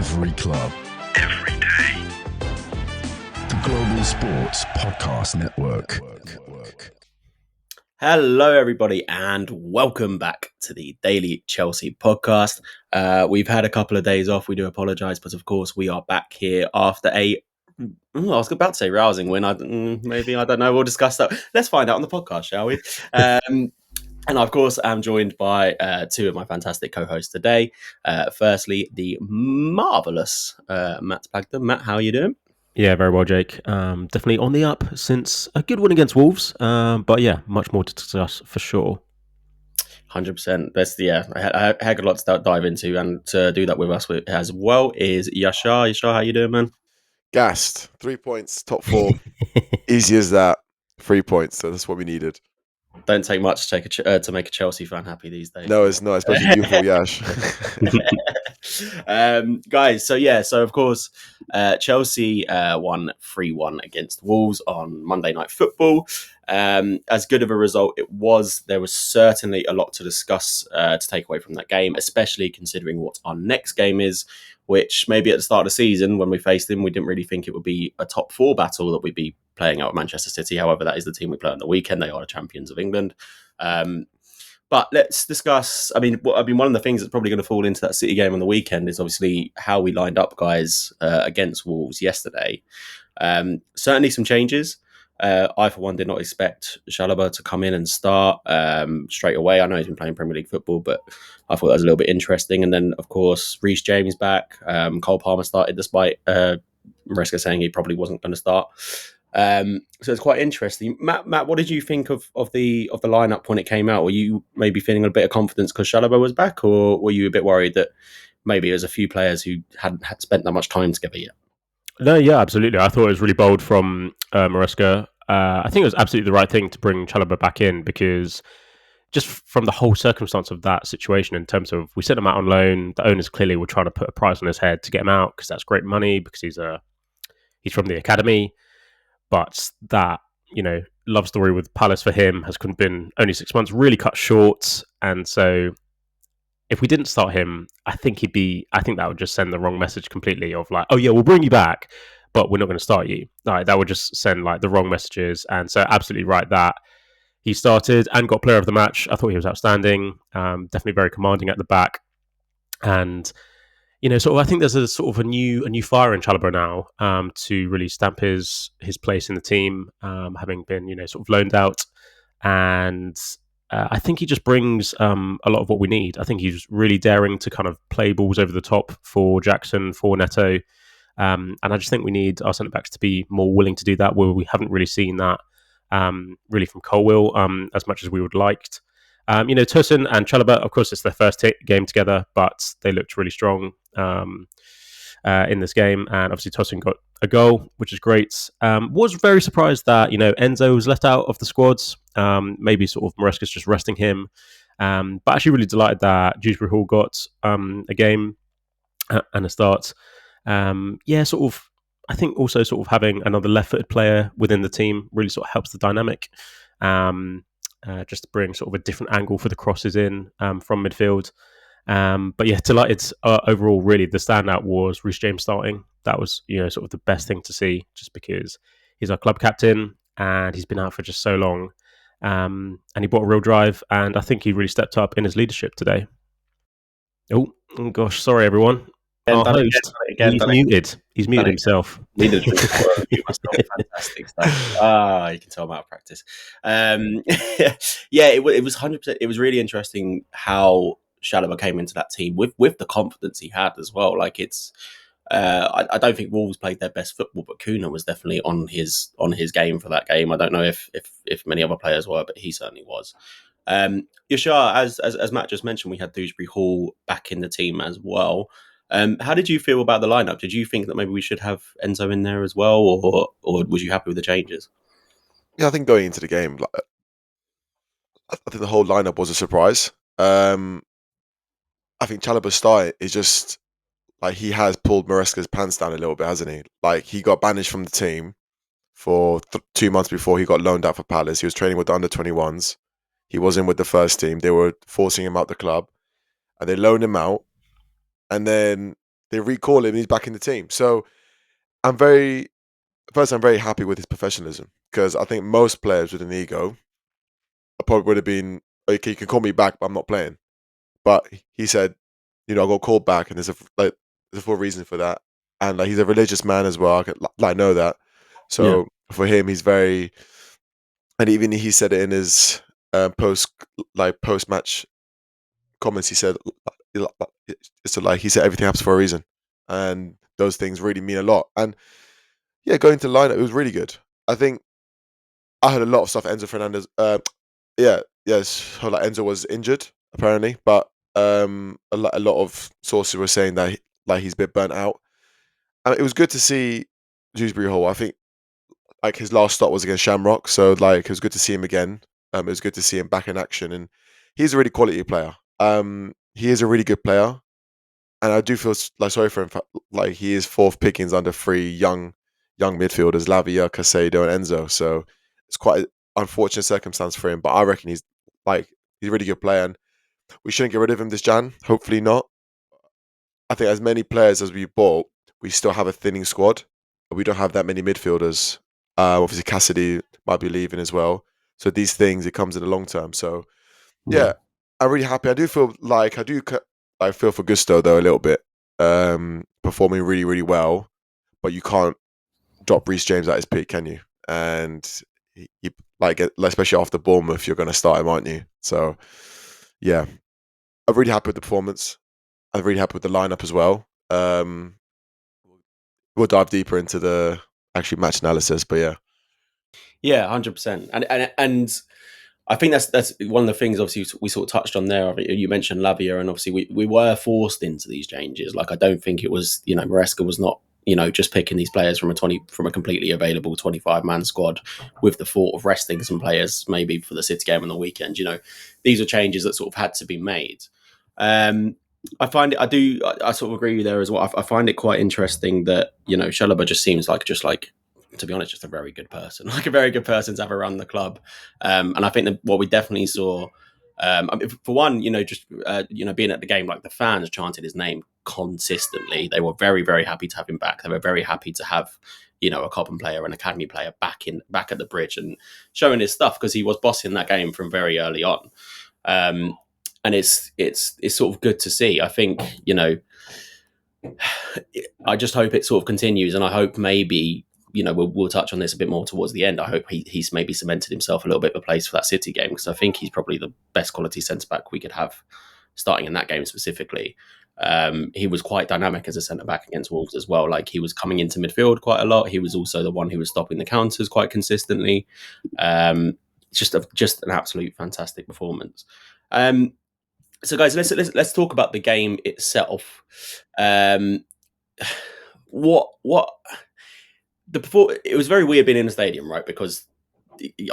Every club. Every day. The Global Sports Podcast Network. Hello, everybody, and welcome back to the Daily Chelsea podcast. We've had a couple of days off. We do apologise, but of course, we are back here after I was about to say rousing win. Maybe, I don't know. We'll discuss that. Let's find out on the podcast, shall we? And of course, I'm joined by two of my fantastic co-hosts today. Firstly, the marvellous Matt Plagden. Matt, how are you doing? Yeah, very well, Jake. Definitely on the up since a good win against Wolves. But yeah, much more to discuss for sure. 100%. That's a heck of a lot to dive into, and to do that with us as well is Yashar. Yashar, how you doing, man? Gassed. 3 points, top four. Easy as that. 3 points. So that's what we needed. Don't take much to make a Chelsea fan happy these days. No, it's not, especially youthful Yash. Guys, so of course, Chelsea won 3-1 against Wolves on Monday Night Football. As good of a result it was, there was certainly a lot to discuss to take away from that game, especially considering what our next game is, which maybe at the start of the season when we faced them, we didn't really think it would be a top four battle that we'd be playing out at Manchester City. However, that is the team we play on the weekend. They are the champions of England. But let's discuss, one of the things that's probably going to fall into that City game on the weekend is obviously how we lined up, guys, against Wolves yesterday. Certainly some changes. I, for one, did not expect Chalobah to come in and start straight away. I know he's been playing Premier League football, but I thought that was a little bit interesting. And then, of course, Reece James back. Cole Palmer started despite Maresca saying he probably wasn't going to start. So it's quite interesting. Matt, what did you think of the lineup when it came out? Were you maybe feeling a bit of confidence because Chalobah was back, or were you a bit worried that maybe there's a few players who hadn't had spent that much time together yet? No, yeah, absolutely. I thought it was really bold from Maresca. I think it was absolutely the right thing to bring Chalobah back in, because just from the whole circumstance of that situation, in terms of we sent him out on loan, the owners clearly were trying to put a price on his head to get him out because that's great money, because he's from the academy. But that, love story with Palace for him has been only 6 months, really cut short. And so if we didn't start him, I think that would just send the wrong message completely of like, oh yeah, we'll bring you back, but we're not going to start you. Like, that would just send like the wrong messages. And so absolutely right that he started and got player of the match. I thought he was outstanding, definitely very commanding at the back. And I think there's a sort of a new fire in Chalobah now to really stamp his place in the team, having been sort of loaned out, and I think he just brings a lot of what we need. I think he's really daring to kind of play balls over the top for Jackson, for Neto, and I just think we need our centre backs to be more willing to do that. Where we haven't really seen that really from Colwill as much as we would liked. Tosin and Chalobah, of course, it's their first game together, but they looked really strong in this game. And obviously, Tosin got a goal, which is great. Was very surprised that, Enzo was left out of the squads. Maybe sort of Maresca's just resting him. But actually really delighted that Dewsbury Hall got a game and a start. I think also sort of having another left-footed player within the team really sort of helps the dynamic. Just to bring sort of a different angle for the crosses in from midfield. But yeah, delighted overall. Really, the standout was Reece James starting. That was sort of the best thing to see, just because he's our club captain and he's been out for just so long. And he brought a real drive, and I think he really stepped up in his leadership today. Oh gosh, sorry everyone. Our host, he's muted. He's muted himself. You must have fantastic stuff. You can tell I'm out of practice. It was 100%. It was really interesting how Chalobah came into that team with the confidence he had as well. Like, it's, I don't think Wolves played their best football, but Kuna was definitely on his game for that game. I don't know if many other players were, but he certainly was. Yashar, as Matt just mentioned, we had Dewsbury Hall back in the team as well. How did you feel about the lineup? Did you think that maybe we should have Enzo in there as well, or was you happy with the changes? Yeah, I think going into the game, I think the whole lineup was a surprise. I think Chalobah's start is just like he has pulled Maresca's pants down a little bit, hasn't he? Like, he got banished from the team for 2 months before he got loaned out for Palace. He was training with the under-21s. He wasn't with the first team. They were forcing him out the club, and they loaned him out. And then they recall him, he's back in the team. So I'm very happy with his professionalism, because I think most players with an ego probably would have been, okay, you can call me back, but I'm not playing. But he said, I got called back, and there's a full reason for that. And he's a religious man as well. I know that. So for him, he's very, and even he said it in his post match comments. He said, he said everything happens for a reason, and those things really mean a lot. And yeah, going to the lineup, it was really good. I think I heard a lot of stuff. Enzo Fernandez, so Enzo was injured apparently, but a lot of sources were saying that he's a bit burnt out. And it was good to see Dewsbury Hall. I think his last stop was against Shamrock, so it was good to see him again. It was good to see him back in action, and he's a really quality player. He is a really good player, and I do feel sorry for him. He is fourth pickings under three young midfielders, Lavia, Caicedo, and Enzo. So it's quite an unfortunate circumstance for him. But I reckon he's a really good player, and we shouldn't get rid of him this Jan. Hopefully not. I think as many players as we bought, we still have a thinning squad. We don't have that many midfielders. Obviously, Cassidy might be leaving as well. So these things, it comes in the long term. So yeah, I'm really happy. I do feel I feel for Gusto though a little bit, performing really, really well. But you can't drop Reece James at his peak, can you? And he especially after Bournemouth, you're going to start him, aren't you? So yeah, I'm really happy with the performance. I'm really happy with the lineup as well. We'll dive deeper into the actually match analysis, but yeah. Yeah, 100%. And I think that's one of the things, obviously, we sort of touched on there. You mentioned Lavia, and obviously we were forced into these changes. I don't think it was, Maresca was not, just picking these players from a completely available 25-man squad with the thought of resting some players maybe for the City game on the weekend. These are changes that sort of had to be made. I find it. I sort of agree with you there as well. I find it quite interesting that Chalobah just seems like to be honest, just a very good person, a very good person to have around the club. And I think that what we definitely saw, for one, being at the game, the fans chanted his name consistently. They were very, very happy to have him back. They were very happy to have a Cobham player, an academy player back at the Bridge and showing his stuff, because he was bossing that game from very early on. And it's sort of good to see. I think, I just hope it sort of continues, and I hope maybe, we'll touch on this a bit more towards the end. I hope he's maybe cemented himself a little bit of a place for that City game, because I think he's probably the best quality centre-back we could have starting in that game specifically. He was quite dynamic as a centre-back against Wolves as well. He was coming into midfield quite a lot. He was also the one who was stopping the counters quite consistently. Just an absolute fantastic performance. So guys, let's talk about the game itself. It was very weird being in the stadium, right? Because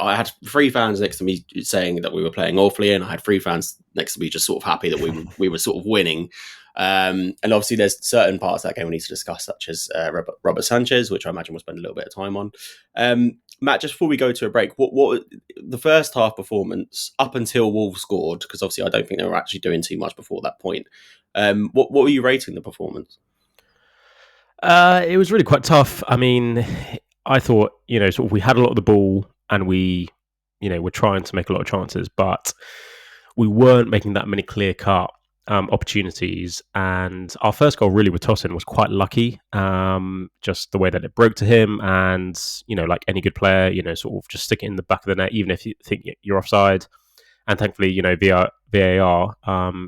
I had 3 fans next to me saying that we were playing awfully, and I had 3 fans next to me just sort of happy that we were sort of winning. And obviously, there's certain parts of that game we need to discuss, such as Robert Sanchez, which I imagine we'll spend a little bit of time on. Matt, just before we go to a break, what the first half performance up until Wolves scored? Because obviously, I don't think they were actually doing too much before that point. What were you rating the performance? It was really quite tough. I mean, I thought, sort of we had a lot of the ball and we, were trying to make a lot of chances, but we weren't making that many clear-cut opportunities. And our first goal really with Tosin was quite lucky, just the way that it broke to him. And, like any good player, sort of just stick it in the back of the net, even if you think you're offside. And thankfully, VAR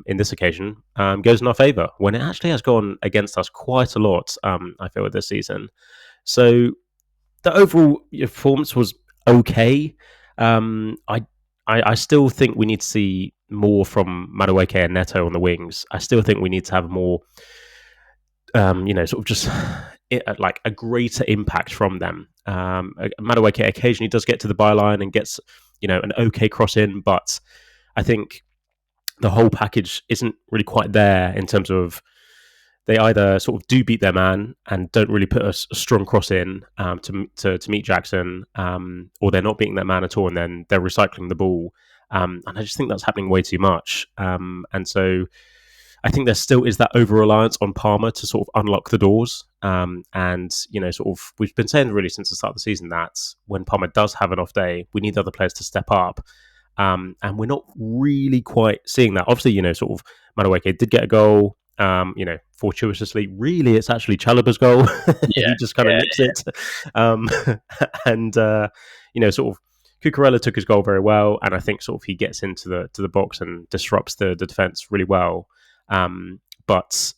in this occasion goes in our favour, when it actually has gone against us quite a lot, I feel, this season. So the overall performance was okay. I still think we need to see more from Madueke and Neto on the wings. I still think we need to have more, sort of just like a greater impact from them. Madueke occasionally does get to the byline and gets, an okay cross in, but I think the whole package isn't really quite there in terms of they either sort of do beat their man and don't really put a strong cross in to meet Jackson, or they're not beating their man at all, and then they're recycling the ball. And I just think that's happening way too much. And so I think there still is that over reliance on Palmer to sort of unlock the doors. And sort of we've been saying really since the start of the season that when Palmer does have an off day, we need other players to step up. And we're not really quite seeing that. Obviously, sort of Madueke did get a goal. Fortuitously, really, it's actually Chalobah's goal. He just kind of nips it. And sort of Cucurella took his goal very well, and I think sort of he gets into the box and disrupts the defense really well. But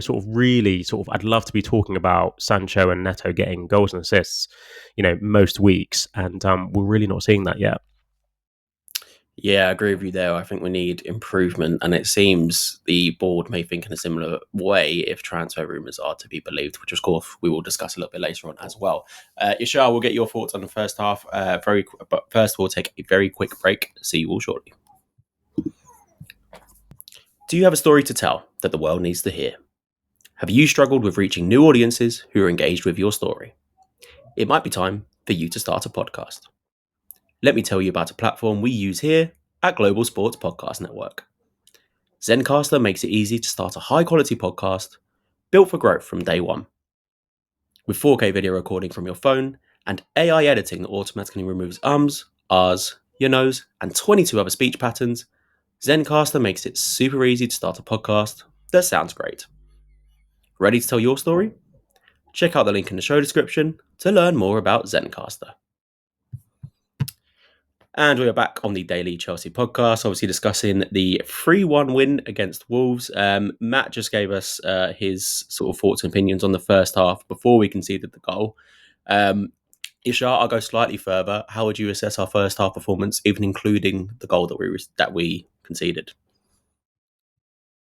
sort of really, sort of, I'd love to be talking about Sancho and Neto getting goals and assists, most weeks, and we're really not seeing that yet. Yeah, I agree with you there. I think we need improvement, and it seems the board may think in a similar way if transfer rumours are to be believed, which of course we will discuss a little bit later on as well. Yashar, we'll get your thoughts on the first half. But first, we'll take a very quick break. See you all shortly. Do you have a story to tell that the world needs to hear? Have you struggled with reaching new audiences who are engaged with your story? It might be time for you to start a podcast. Let me tell you about a platform we use here at Global Sports Podcast Network. Zencastr makes it easy to start a high-quality podcast built for growth from day one. With 4K video recording from your phone and AI editing that automatically removes ums, ahs, your nose, and 22 other speech patterns, Zencastr makes it super easy to start a podcast that sounds great. Ready to tell your story? Check out the link in the show description to learn more about Zencastr. And we are back on the Daily Chelsea podcast, obviously discussing the 3-1 win against Wolves. Matt just gave us his sort of thoughts and opinions on the first half before we conceded the goal. Yashar, I'll go slightly further. How would you assess our first half performance, even including the goal that we conceded?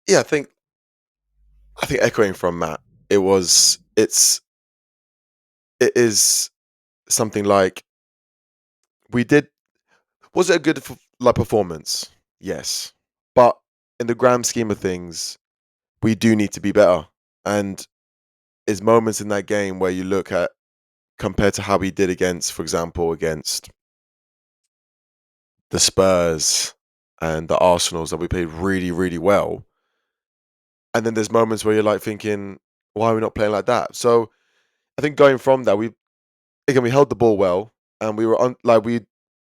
Yeah, I think echoing from Matt, it is something like we did. Was it a good performance? Yes, but in the grand scheme of things, we do need to be better. And there's moments in that game where you look at compared to how we did against, for example, against the Spurs and the Arsenals, that we played really, really well. And then there's moments where you're like thinking, why are we not playing like that? So I think going from that, we held the ball well, and we were we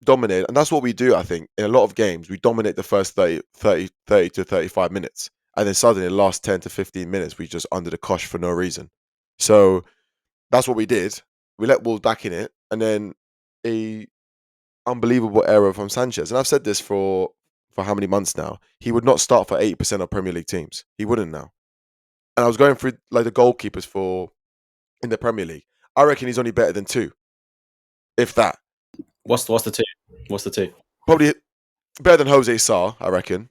dominated, and that's what we do. I think in a lot of games we dominate the first 30 to 35 minutes, and then suddenly the last 10 to 15 minutes we just under the cosh for no reason. So that's what we did. We let Wolves back in it, and then a unbelievable error from Sanchez. And I've said this for how many months now. He would not start for 80% of Premier League teams. He wouldn't now. And I was going through like the goalkeepers in the Premier League. I reckon he's only better than 2, if that. What's the two? What's the two? Probably better than Jose Sarr, I reckon.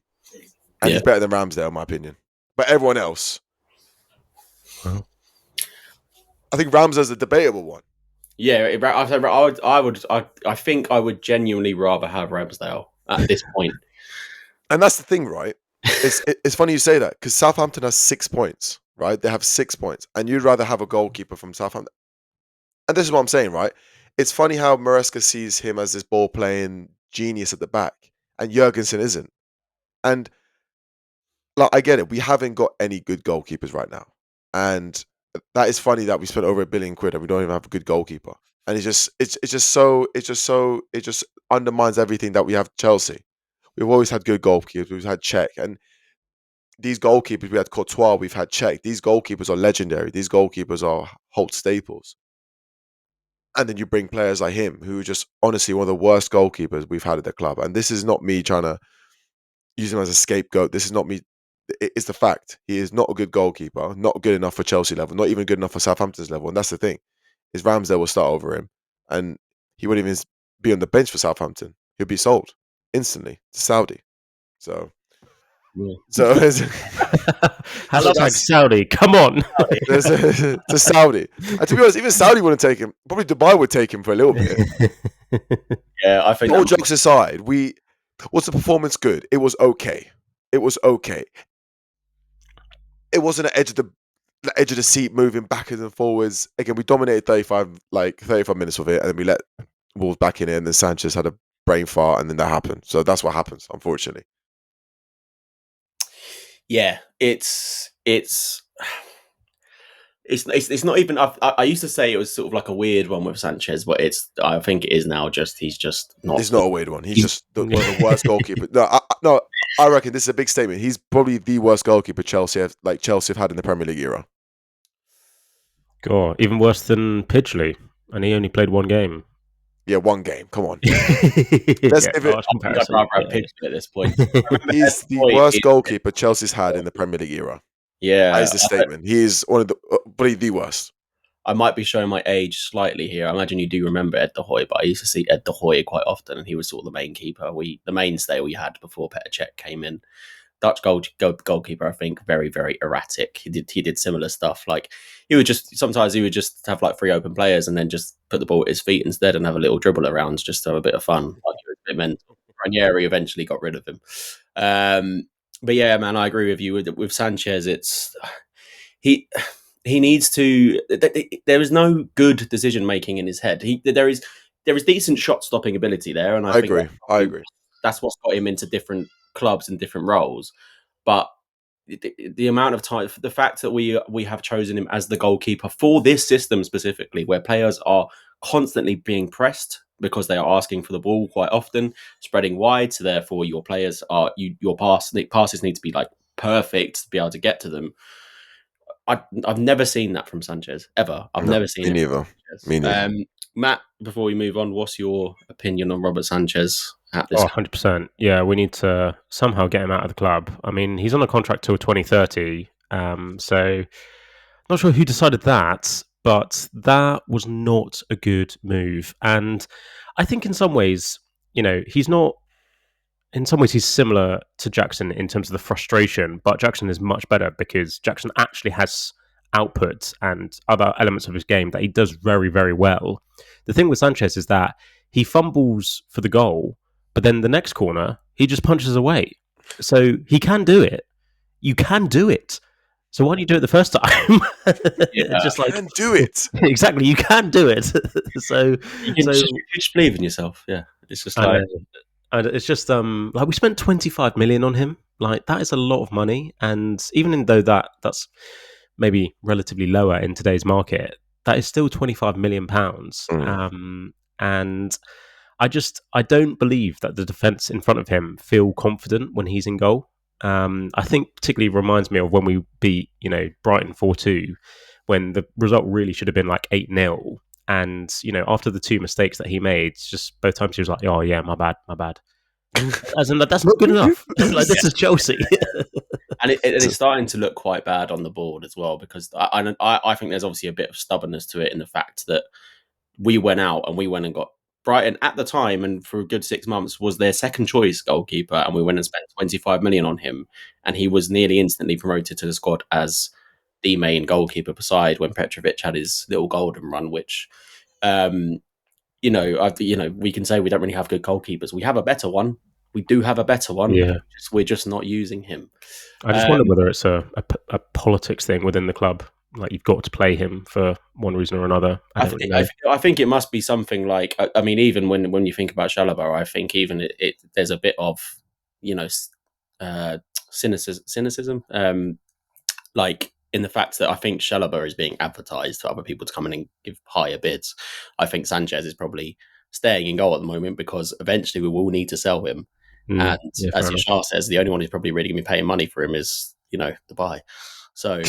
And he's better than Ramsdale, in my opinion. But everyone else, I think Ramsdale's a debatable one. Yeah, I think I would genuinely rather have Ramsdale at this point. And that's the thing, right? It's funny you say that, because Southampton has 6 points, right? They have 6 points, and you'd rather have a goalkeeper from Southampton. And this is what I'm saying, right? It's funny how Maresca sees him as this ball-playing genius at the back, and Jurgensen isn't. And like, I get it. We haven't got any good goalkeepers right now, and that is funny that we spent over £1 billion and we don't even have a good goalkeeper. And it just undermines everything that we have at Chelsea. We've always had good goalkeepers. We've had Czech, and these goalkeepers, we had Courtois, we've had Czech. These goalkeepers are legendary. These goalkeepers are Holt staples. And then you bring players like him, who are just honestly one of the worst goalkeepers we've had at the club. And this is not me trying to use him as a scapegoat. This is not me. It's the fact. He is not a good goalkeeper, not good enough for Chelsea level, not even good enough for Southampton's level. And that's the thing, is Ramsdale will start over him, and he wouldn't even be on the bench for Southampton. He'll be sold instantly to Saudi. So hashtag Saudi, come on. to Saudi. And to be honest, even Saudi wouldn't take him. Probably Dubai would take him for a little bit. Yeah, I think. All jokes aside, was the performance good? It was okay. It was okay. It wasn't an edge of the seat moving backwards and forwards. Again, we dominated 35 minutes of it, and then we let Wolves back in it, and then Sanchez had a brain fart, and then that happened. So that's what happens, unfortunately. Yeah, it's not even. I used to say it was sort of like a weird one with Sanchez, but I think it is now. He's just not. It's not a weird one. He's He's- just one of the worst goalkeepers. No, I reckon this is a big statement. He's probably the worst goalkeeper Chelsea have had in the Premier League era. God, even worse than Pidgley, and he only played one game. Yeah, one game. Come on. Let's give it. I think I'd rather have Pidgeot at this point. I remember He's the Boy worst is- goalkeeper Chelsea's had in the Premier League era. That Yeah, is the statement. He is one of probably the worst. I might be showing my age slightly here. I imagine you do remember Ed De Hoy, but I used to see Ed De Hoy quite often, and he was sort of the main keeper. The mainstay we had before Petr Cech came in. Dutch goalkeeper, I think, very, very erratic. He did similar stuff. Like sometimes he would just have like 3 open players and then just put the ball at his feet instead and have a little dribble around just to have a bit of fun. Like he was a bit mental. Ranieri eventually got rid of him. But yeah, man, I agree with you. With Sanchez, he needs to. There is no good decision making in his head. There is decent shot stopping ability there, and I think agree. I agree. that's what's got him into different clubs and different roles. But the amount of time, the fact that we have chosen him as the goalkeeper for this system specifically, where players are constantly being pressed because they are asking for the ball quite often, spreading wide. So therefore, your players your passes need to be like perfect to be able to get to them. I've never seen that from Sanchez ever. I've never seen me it. neither. Me neither. Matt, before we move on, what's your opinion on Robert Sanchez at this? 100%. Yeah, we need to somehow get him out of the club. I mean, he's on a contract till 2030. So not sure who decided that, but that was not a good move. And I think in some ways, he's not. In some ways, he's similar to Jackson in terms of the frustration, but Jackson is much better because Jackson actually has output and other elements of his game that he does very, very well. The thing with Sanchez is that he fumbles for the goal, but then the next corner, he just punches away. So he can do it. You can do it. So why don't you do it the first time? Just like can do it. Exactly, you can do it. So you just believe in yourself. Yeah, it's just like. And it's just like we spent 25 million on him. Like that is a lot of money, and even though that's maybe relatively lower in today's market, that is still 25 million pounds. And I don't believe that the defense in front of him feel confident when he's in goal. I think particularly reminds me of when we beat Brighton 4-2, when the result really should have been like 8-0. And, after the 2 mistakes that he made, just both times he was like, oh, yeah, my bad. As in, that's not good enough. Like, this is Chelsea. And it's starting to look quite bad on the board as well, because I think there's obviously a bit of stubbornness to it in the fact that we went and got Brighton at the time, and for a good 6 months, was their second choice goalkeeper, and we went and spent 25 million on him, and he was nearly instantly promoted to the squad as the main goalkeeper beside when Petrovic had his little golden run, which, we can say we don't really have good goalkeepers. We have a better one. We do have a better one. Yeah. We're just not using him. I just wonder whether it's a politics thing within the club. Like you've got to play him for one reason or another. I think it must be something like. I mean, even when you think about Chalobah, I think even there's a bit of cynicism. Like in the fact that I think Chalobah is being advertised for other people to come in and give higher bids. I think Sanchez is probably staying in goal at the moment because eventually we will need to sell him. And as Yashar says, the only one who's probably really going to be paying money for him is, Dubai. So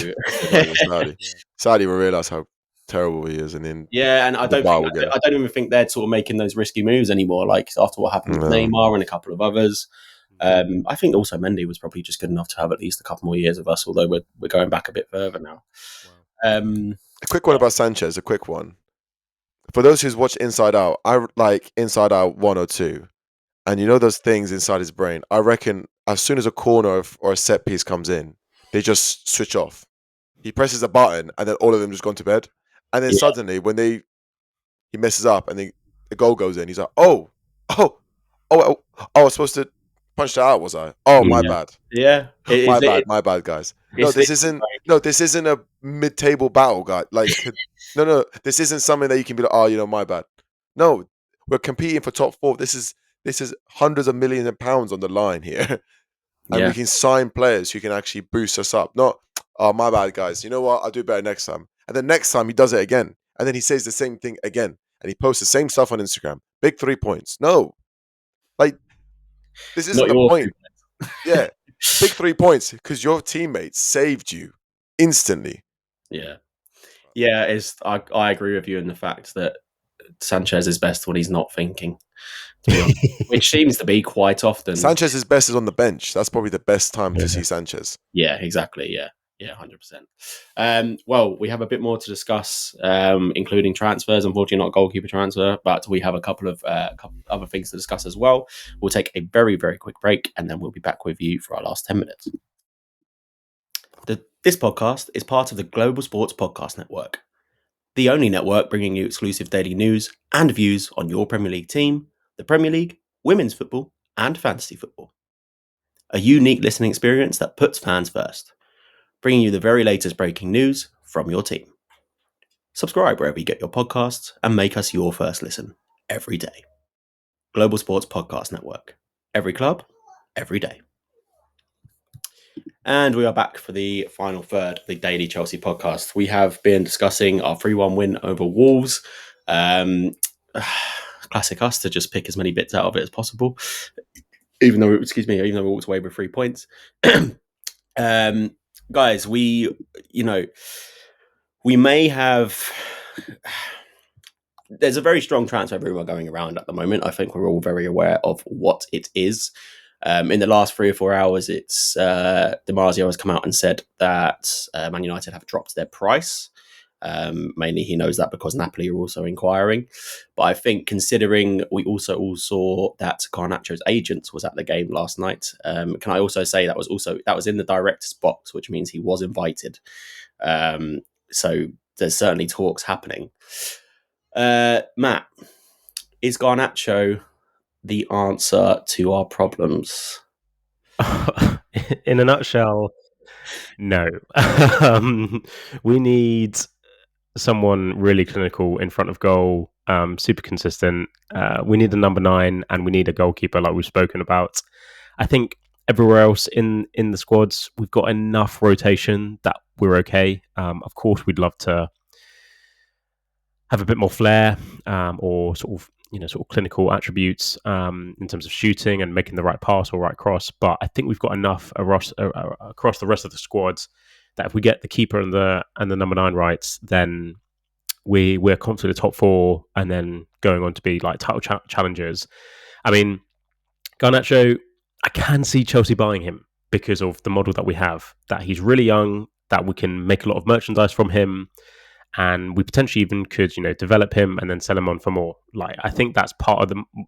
Saudi will realise how terrible he is, and then and I don't even think they're sort of making those risky moves anymore. Like after what happened with Neymar and a couple of others, I think also Mendy was probably just good enough to have at least a couple more years of us. Although we're going back a bit further now. A quick one about Sanchez. A quick one for those who's watched Inside Out. I like Inside Out 1 or 2, and those things inside his brain. I reckon as soon as a corner or a set piece comes in, they just switch off. He presses a button, and then all of them just gone to bed. And then suddenly, when he messes up, and the goal goes in, he's like, "Oh, I was supposed to punch that out, was I? Oh, my bad. Yeah, my bad, guys. No, this isn't a mid-table battle, guy. Like, no, this isn't something that you can be like, my bad. No, we're competing for top 4. This is hundreds of millions of pounds on the line here. and Yeah. we can sign players who can actually boost us up. Not, oh, my bad, guys. You know what? I'll do better next time. And then next time he does it again. And then he says the same thing again. And he posts the same stuff on Instagram. Big 3 points. No. Like, this isn't Not the your point. Yeah. Big 3 points because your teammates saved you instantly. Yeah. Yeah, I agree with you in the fact that Sanchez is best when he's not thinking, to be honest, which seems to be quite often. Sanchez's best is on the bench. That's probably the best time to see Sanchez. Yeah, exactly. Yeah, 100%. Well, we have a bit more to discuss, including transfers. Unfortunately, not goalkeeper transfer, but we have a couple of other things to discuss as well. We'll take a very, very quick break, and then we'll be back with you for our last 10 minutes. This podcast is part of the Global Sports Podcast Network, the only network bringing you exclusive daily news and views on your Premier League team, the Premier League, women's football, and fantasy football. A unique listening experience that puts fans first, bringing you the very latest breaking news from your team. Subscribe wherever you get your podcasts and make us your first listen every day. Global Sports Podcast Network. Every club, every day. And we are back for the final third of the Daily Chelsea podcast. We have been discussing our 3-1 win over Wolves. Classic us to just pick as many bits out of it as possible, even though we walked away with 3 points. Guys, we may have. There's a very strong transfer rumor going around at the moment. I think we're all very aware of what it is. In the last 3 or 4 hours, it's DiMarzio has come out and said that Man United have dropped their price. Mainly he knows that because Napoli are also inquiring. But I think considering we also all saw that Garnacho's agent was at the game last night, can I also say that was in the director's box, which means he was invited. So there's certainly talks happening. Matt, is Garnacho the answer to our problems? In a nutshell, no. We need someone really clinical in front of goal, super consistent. We need a number 9 and we need a goalkeeper like we've spoken about. I think everywhere else in the squads, we've got enough rotation that we're okay. Of course, we'd love to have a bit more flair or sort of clinical attributes in terms of shooting and making the right pass or right cross. But I think we've got enough across the rest of the squads that if we get the keeper and the number 9 right, then we're comfortably top 4 and then going on to be like title challengers. I mean, Garnacho, I can see Chelsea buying him because of the model that we have, that he's really young, that we can make a lot of merchandise from him, and we potentially even could, develop him and then sell him on for more. Like, I think that's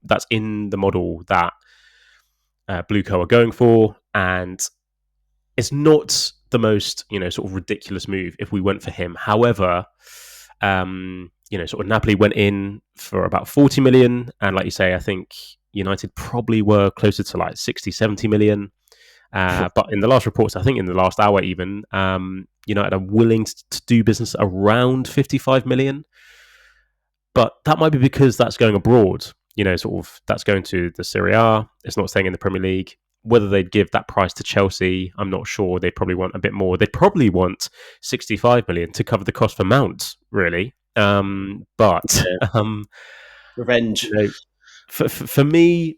that's in the model that Blue Co are going for, and it's not the most, sort of ridiculous move if we went for him. However, sort of Napoli went in for about 40 million, and like you say, I think United probably were closer to like 60, 70 million. But in the last reports, I think in the last hour even, United are willing to do business around 55 million. But that might be because that's going abroad, that's going to the Serie A. It's not staying in the Premier League. Whether they'd give that price to Chelsea, I'm not sure. They'd probably want a bit more. They'd probably want 65 million to cover the cost for Mount, really. Revenge. For me,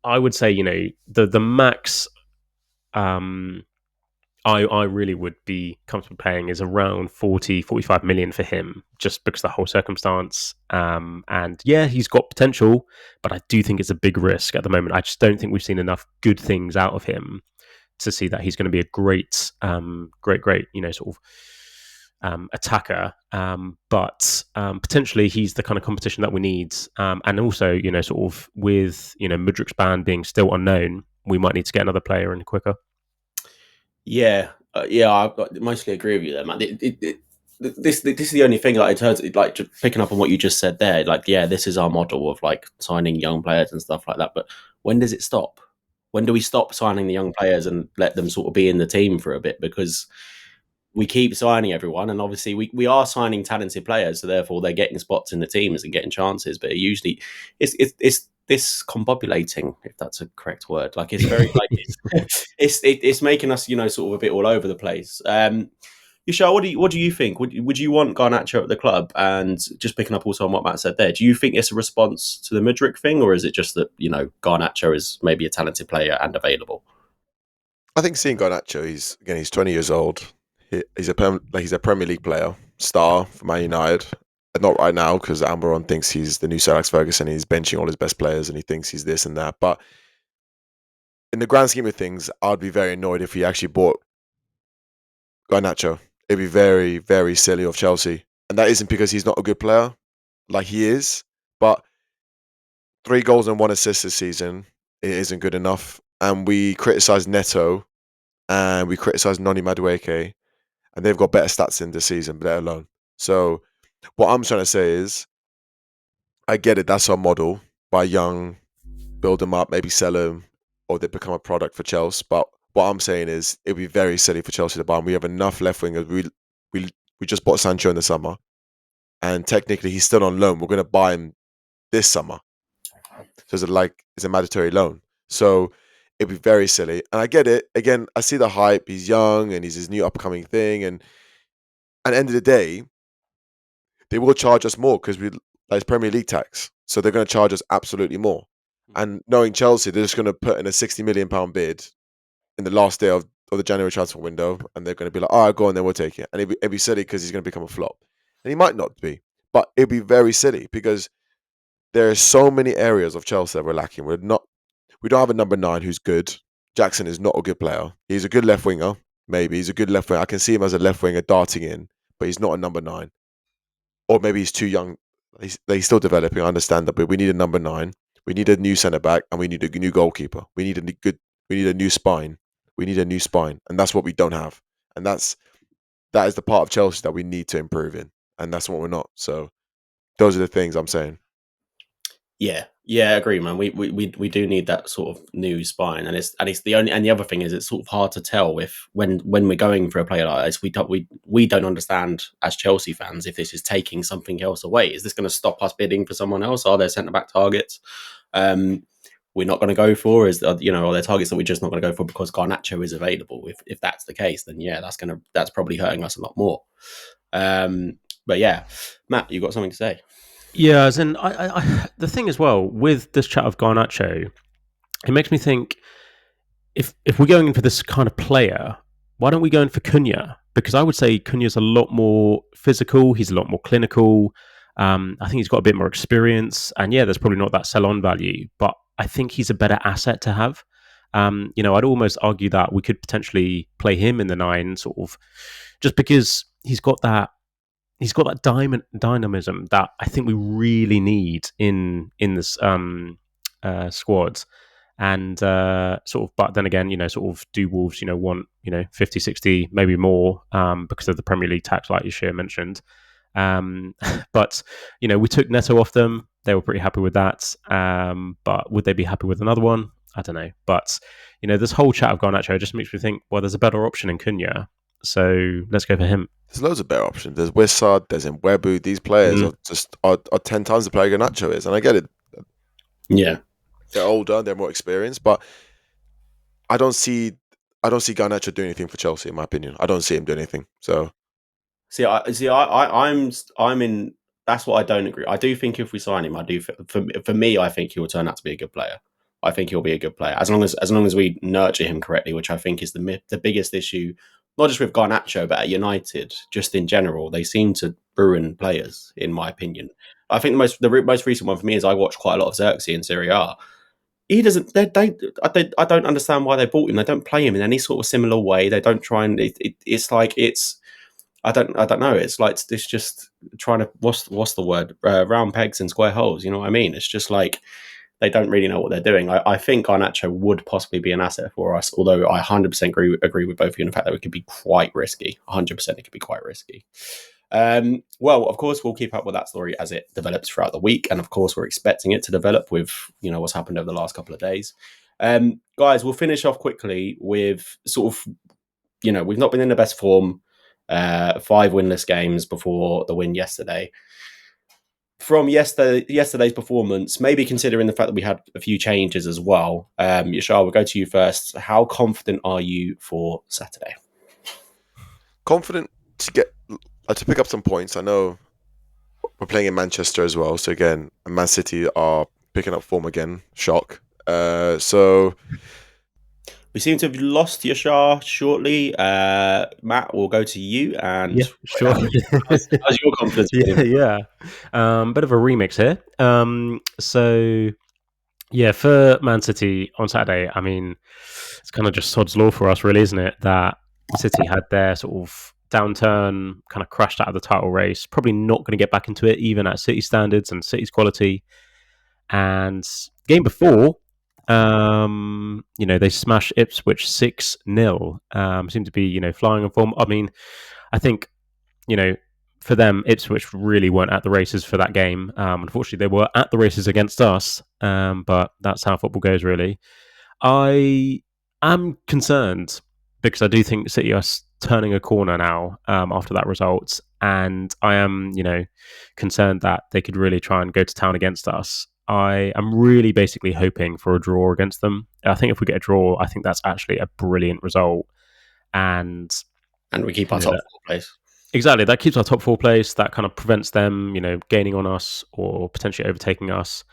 I would say, the max I really would be comfortable paying is around 40, 45 million for him, just because of the whole circumstance. And yeah, he's got potential, but I do think it's a big risk at the moment. I just don't think we've seen enough good things out of him to see that he's going to be a great, sort of attacker. But potentially he's the kind of competition that we need. And also, sort of with, Mudryk's ban being still unknown, we might need to get another player in quicker. Yeah, I mostly agree with you there, man. This is the only thing, like, in terms of, like, just picking up on what you just said there. Like, yeah, this is our model of like signing young players and stuff like that. But when does it stop? When do we stop signing the young players and let them sort of be in the team for a bit? Because we keep signing everyone, and obviously we are signing talented players, so therefore they're getting spots in the teams and getting chances. But usually, it's discombobulating, if that's a correct word. Like it's very like it's making us, sort of a bit all over the place. Yashar, what do you think? Would you want Garnacho at the club? And just picking up also on what Matt said there, do you think it's a response to the Mudryk thing, or is it just that Garnacho is maybe a talented player and available? I think seeing Garnacho, he's 20 years old. He's a Premier League player, star for Man United. Not right now because Almiron thinks he's the new Sir Alex Ferguson. And he's benching all his best players, and he thinks he's this and that. But in the grand scheme of things, I'd be very annoyed if he actually bought Garnacho. It'd be very, very silly of Chelsea, and that isn't because he's not a good player, like he is. But 3 goals and 1 assist this season, it isn't good enough. And we criticise Neto, and we criticise Noni Madueke, and they've got better stats in this season, let alone. So what I'm trying to say is, I get it, that's our model. Buy young, build them up, maybe sell them, or they become a product for Chelsea. But what I'm saying is, it'd be very silly for Chelsea to buy him. We have enough left wingers. We just bought Sancho in the summer, and technically he's still on loan. We're going to buy him this summer. So it's a mandatory loan. So it'd be very silly. And I get it. Again, I see the hype. He's young and he's his new upcoming thing. And at the end of the day, they will charge us more because it's Premier League tax. So they're going to charge us absolutely more. And knowing Chelsea, they're just going to put in a £60 million bid in the last day of the January transfer window. And they're going to be like, all right, go on, then we'll take it. And it'd be silly because he's going to become a flop. And he might not be. But it'd be very silly because there are so many areas of Chelsea that we're lacking. We don't have a number 9 who's good. Jackson is not a good player. He's a good left winger, maybe. He's a good left winger. I can see him as a left winger darting in, but he's not a number 9. Or maybe he's too young. He's still developing. I understand that, but we need a number 9. We need a new centre back, and we need a new goalkeeper. We need a new spine. We need a new spine, and that's what we don't have. And that is the part of Chelsea that we need to improve in, and that's what we're not. So those are the things I'm saying. Yeah, I agree, man. We do need that sort of new spine, and it's the only, and the other thing is it's sort of hard to tell if when we're going for a player like this, we don't understand as Chelsea fans if this is taking something else away. Is this going to stop us bidding for someone else? Are there centre back targets we're not going to go for? Are there targets that we're just not going to go for because Garnacho is available? If that's the case, then yeah, that's probably hurting us a lot more. But yeah, Matt, you got something to say? Yeah, as in, the thing as well with this chat of Garnacho, it makes me think if we're going in for this kind of player, why don't we go in for Cunha? Because I would say Cunha's a lot more physical. He's a lot more clinical. I think he's got a bit more experience, and yeah, there's probably not that sell-on value, but I think he's a better asset to have. I'd almost argue that we could potentially play him in the 9, sort of, just because he's got that dynamism that I think we really need in this squad. And sort of, but then again, sort of, do Wolves, want 50, 60, maybe more, because of the Premier League tax, like Yashar mentioned. But we took Neto off them. They were pretty happy with that. But would they be happy with another one? I don't know. But this whole chat of Garnacho just makes me think, well, there's a better option in Cunha, so let's go for him. There's loads of better options. There's Wissard, there's Mwebu. These players are 10 times the player Garnacho is, and I get it. Yeah, they're older, they're more experienced, but I don't see Garnacho doing anything for Chelsea. In my opinion, I don't see him doing anything. So, I'm in. That's what I don't agree. I do think if we sign him, for me, I think he will turn out to be a good player. I think he'll be a good player as long as we nurture him correctly, which I think is the biggest issue. Not just with Garnacho, but at United, just in general, they seem to ruin players, in my opinion. I think the most recent one for me is I watched quite a lot of Xerxes in Serie A. He doesn't. I don't understand why they bought him. They don't play him in any sort of similar way. They don't try and. It's like it's. I don't know. It's like it's just trying to what's the word? Round pegs and square holes. You know what I mean? It's just like they don't really know what they're doing. I think Garnacho would possibly be an asset for us, although I 100% agree with both of you in the fact that it could be quite risky. 100% it could be quite risky. Well, of course, we'll keep up with that story as it develops throughout the week. And of course, we're expecting it to develop with, what's happened over the last couple of days. Guys, we'll finish off quickly with sort of, we've not been in the best form. 5 winless games before the win yesterday. from yesterday's performance, maybe considering the fact that we had a few changes as well, Yashar, we'll go to you first. How confident are you for Saturday? Confident to pick up some points. I know we're playing in Manchester as well, so again, Man City are picking up form again. Shock. So we seem to have lost Yashar shortly. Matt, we'll go to you. And yeah, sure. How's your confidence? Yeah. Bit of a remix here. So yeah, for Man City on Saturday, I mean, it's kind of just sod's law for us, really, isn't it? That City had their sort of downturn, kind of crashed out of the title race, probably not going to get back into it, even at City standards and City's quality. And game before, they smashed Ipswich 6-0. Seem to be, flying in form. I mean, I think, for them, Ipswich really weren't at the races for that game. Unfortunately, they were at the races against us, but that's how football goes, really. I am concerned because I do think City are turning a corner now after that result, and I am, concerned that they could really try and go to town against us. I am really basically hoping for a draw against them. I think if we get a draw, I think that's actually a brilliant result, and we keep our top 4 place. Exactly, that keeps our top 4 place. That kind of prevents them, gaining on us or potentially overtaking us.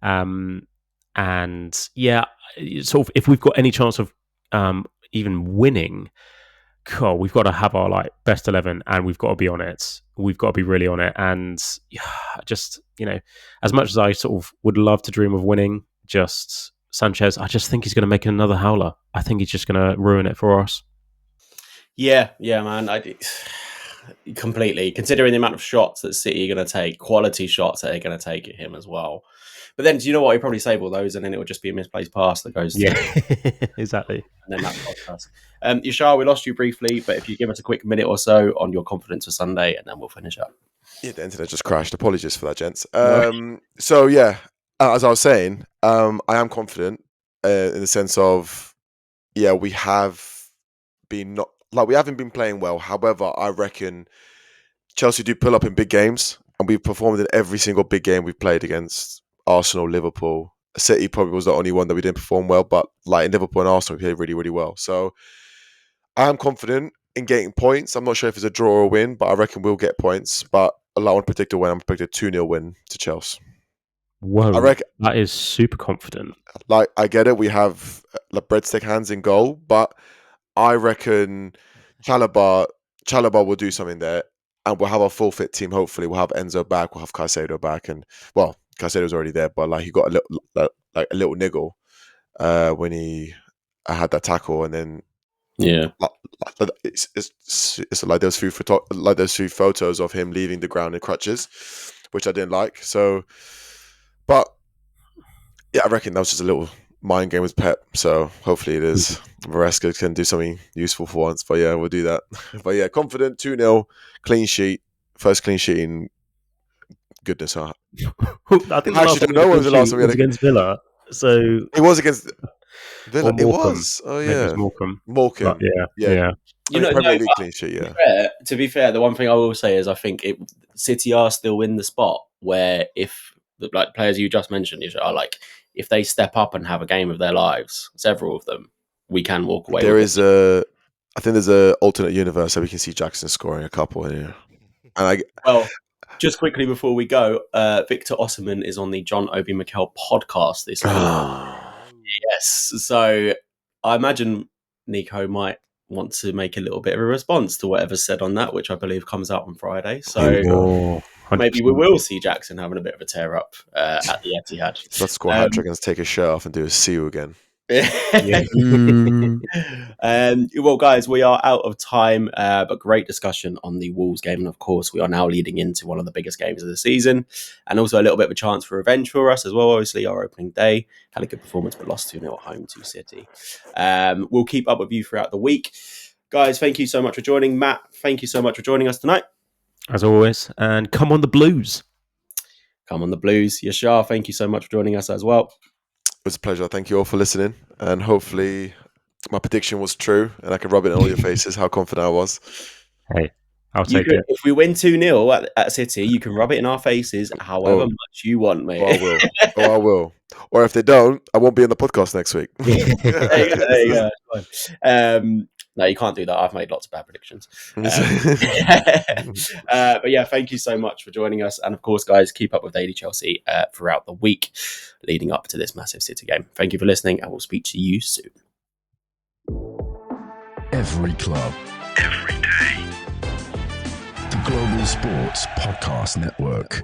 And yeah, sort of if we've got any chance of even winning, cool, we've got to have our best 11, and we've got to be on it. We've got to be really on it. And just as much as I sort of would love to dream of winning, just Sanchez, I just think he's going to make another howler. I think he's just going to ruin it for us. Yeah, man. Completely. Considering the amount of shots that City are going to take, quality shots that they're going to take at him as well. But then, do you know what? He'll probably save all those, and then it will just be a misplaced pass that goes. Yeah, exactly. And then that costs us. Yashar, we lost you briefly, but if you give us a quick minute or so on your confidence for Sunday, and then we'll finish up. Yeah, the internet just crashed. Apologies for that, gents. So yeah, as I was saying, I am confident in the sense of, we have been we haven't been playing well. However, I reckon Chelsea do pull up in big games, and we've performed in every single big game we've played against Arsenal, Liverpool. City probably was the only one that we didn't perform well, but in Liverpool and Arsenal, we played really, really well. So I am confident in getting points. I'm not sure if it's a draw or a win, but I reckon we'll get points. But I want to predict a win. I'm predicting a 2-0 win to Chelsea. Whoa, I reckon that is super confident. I get it. We have breadstick hands in goal, but I reckon Chalobah will do something there, and we'll have a full fit team. Hopefully, we'll have Enzo back, we'll have Caicedo back, and Caicedo's already there, but he got a little niggle when he had that tackle, and then it's like those few photos of him leaving the ground in crutches, which I didn't like. So, but yeah, I reckon that was just a little mind game with Pep. So hopefully it is. Maresca can do something useful for once. But yeah, we'll do that. But yeah, confident 2-0, clean sheet, first clean sheet in goodness. I think I actually don't know when was the last time we had against Villa. So it was against Villa. It was. Oh yeah, it was Morecambe. Yeah. Premier League clean sheet. Yeah. To be fair, the one thing I will say is I think City are still in the spot where if players you just mentioned are if they step up and have a game of their lives, several of them, we can walk away. I think there's a alternate universe that we can see Jackson scoring a couple in here. And just quickly before we go, Victor Osimhen is on the John Obi Mikel podcast this week. Yes, so I imagine Nico might want to make a little bit of a response to whatever's said on that, which I believe comes out on Friday. So maybe we will see Jackson having a bit of a tear up at the Etihad. Let's score a hat-trick and take his shirt off and do a see you again. Well, guys, we are out of time, but great discussion on the Wolves game, and of course we are now leading into one of the biggest games of the season, and also a little bit of a chance for revenge for us as well. Obviously our opening day had a good performance but lost 2-0 at home to City. We'll keep up with you throughout the week, guys. Thank you so much for joining. Matt, thank you so much for joining us tonight as always, and come on the Blues. Yashar, thank you so much for joining us as well. It was a pleasure. Thank you all for listening, and hopefully my prediction was true and I can rub it in all your faces how confident I was. Hey, I'll take it. If we win 2-0 at City, you can rub it in our faces however much you want, mate. I will. I will. Or if they don't, I won't be on the podcast next week. There you go. No, you can't do that. I've made lots of bad predictions. But yeah, thank you so much for joining us. And of course, guys, keep up with Daily Chelsea throughout the week leading up to this massive City game. Thank you for listening, and we'll speak to you soon. Every club, every day. The Global Sports Podcast Network.